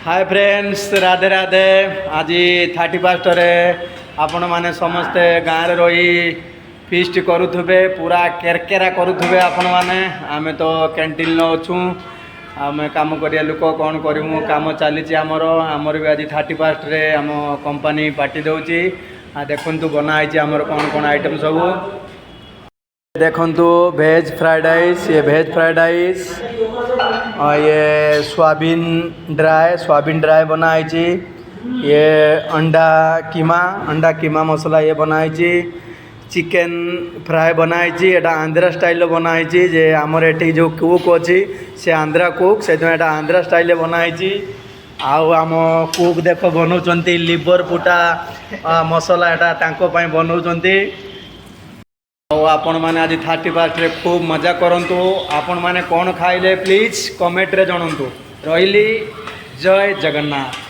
Hi friends, Radhe Radhe. आज 31 आपण मैंने समस्ते गाँव रही फीस्ट करुवे, पूरा केरकेरा करुवे। आपण मैंने आमे तो कैंटीन अच्छू, आम कम करिया लोक कौन करूँ, कम चली आमर भी आज 31 आम कंपनी पार्टी दौची। देखु बनाई आमर कौन कौन आइटम सब देखु। भेज फ्राइड राइस, ये भेज फ्राइड राइस और ये सोयाबीन ड्राई बनाई। ये अंडा कीमा मसला ये बनाई। चिकेन फ्राए बनाई, एटा आंध्रा स्टाइल बनाई। जे आमर एटी जो कुक अच्छी से आंध्रा कुक, से आंध्रा स्टाइल बनाई। आम कुक देख बनाऊँ लिवर पुटा मसला एटा तांको पाई बनाऊँ। आपण मैंने आज 31 खूब मजा करंतु। आपण मैंने कौन खाइले प्लीज कमेंट रे जणांतु। रहिली, जय जगन्नाथ।